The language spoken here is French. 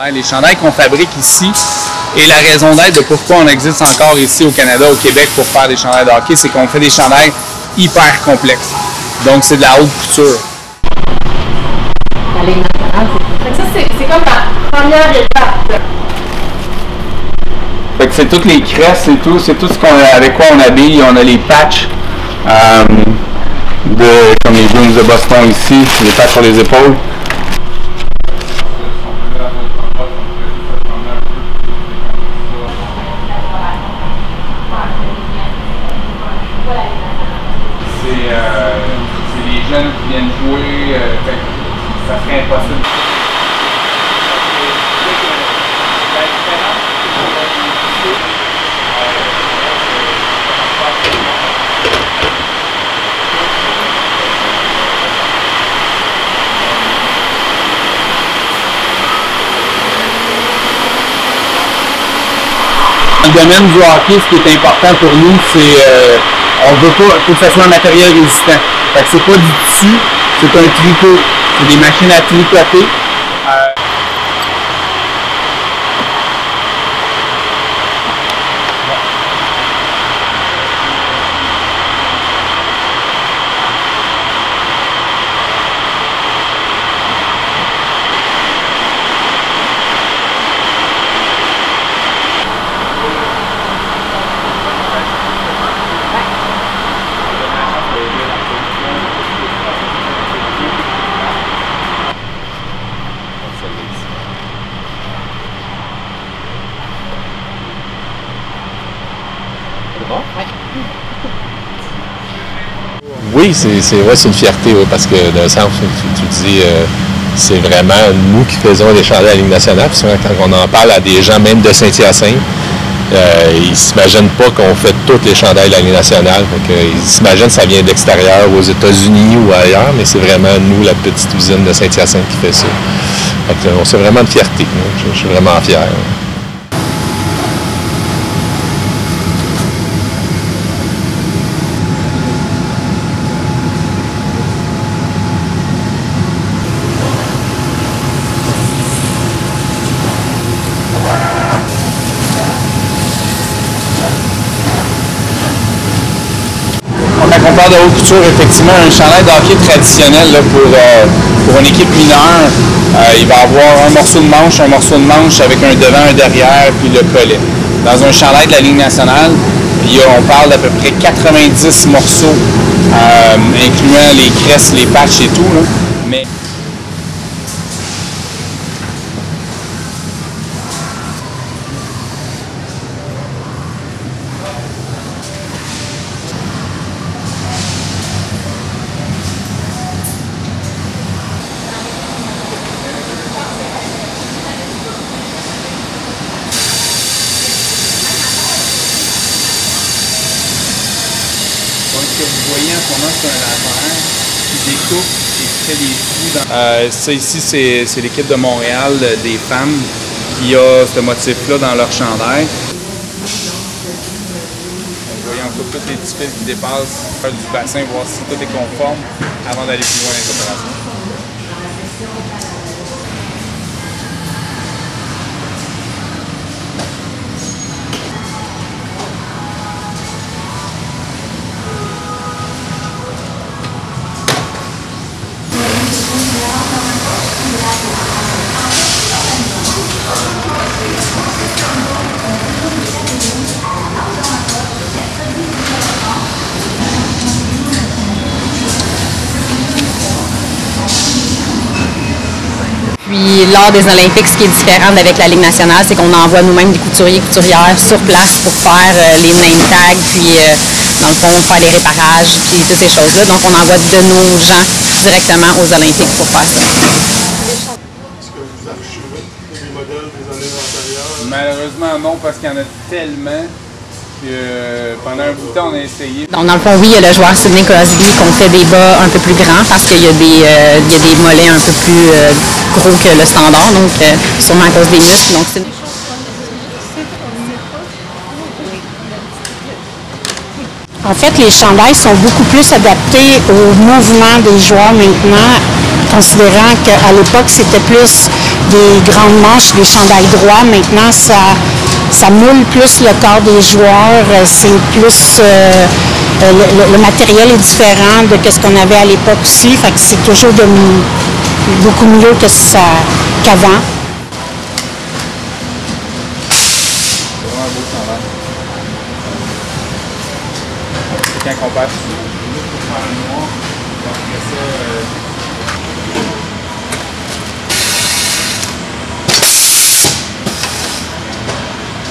Les chandails qu'on fabrique ici et la raison d'être de pourquoi on existe encore ici au Canada, au Québec, pour faire des chandails de hockey, c'est qu'on fait des chandails hyper complexes. Donc, c'est de la haute couture. La Ligue nationale, c'est comme la première étape. Fait que c'est toutes les cresses et tout, c'est tout ce avec quoi on habille. On a les patchs, comme les Bruins de Boston ici, les patchs sur les épaules. C'est les jeunes qui viennent jouer, ça serait impossible. Dans le domaine du hockey, ce qui est important pour nous, c'est on veut pas, il faut que ça soit un matériel résistant. Fait que c'est pas du tissu, c'est un tricot. C'est des machines à tricoter. Oui, c'est une fierté, oui, parce que d'un sens, tu dis, c'est vraiment nous qui faisons les chandails à la Ligue nationale. Puis quand on en parle à des gens, même de Saint-Hyacinthe, ils ne s'imaginent pas qu'on fait tous les chandails de la Ligue nationale. Ils s'imaginent que ça vient d'extérieur, aux États-Unis ou ailleurs, mais c'est vraiment nous, la petite usine de Saint-Hyacinthe, qui fait ça. C'est vraiment une fierté. Je suis vraiment fier. On parle de haute couture, effectivement, un chandail de hockey traditionnel là, pour une équipe mineure, il va avoir un morceau de manche avec un devant, un derrière, puis le collet. Dans un chandail de la Ligue nationale, on parle d'à peu près 90 morceaux, incluant les cresses, les patchs et tout. Là. Mais ce que vous voyez en ce moment, c'est un laveur qui découpe et qui fait des trous. Ça ici, c'est l'équipe de Montréal des femmes qui a ce motif-là dans leur chandail. Vous voyez, on coupe tous les petits fils qui dépassent du bassin, voir si tout est conforme avant d'aller plus loin dans les opérations. Puis lors des Olympiques, ce qui est différent avec la Ligue nationale, c'est qu'on envoie nous-mêmes des couturiers et couturières sur place pour faire les name tags, puis dans le fond, faire les réparages, puis toutes ces choses-là. Donc on envoie de nos gens directement aux Olympiques pour faire ça. Est-ce que vous archivez les modèles des années antérieures? Malheureusement non, parce qu'il y en a tellement. Puis, pendant un bout de temps, on a essayé. Donc, dans le fond, oui, il y a le joueur Sidney Crosby qu'on fait des bas un peu plus grands parce qu'il y a des mollets un peu plus gros que le standard, donc sûrement à cause des muscles. Donc, en fait, les chandails sont beaucoup plus adaptés au mouvement des joueurs maintenant considérant qu'à l'époque, c'était plus des grandes manches, des chandails droits. Maintenant, ça moule plus le corps des joueurs. C'est plus... le matériel est différent de ce qu'on avait à l'époque aussi. Fait que c'est toujours beaucoup mieux qu'avant. Quand on passe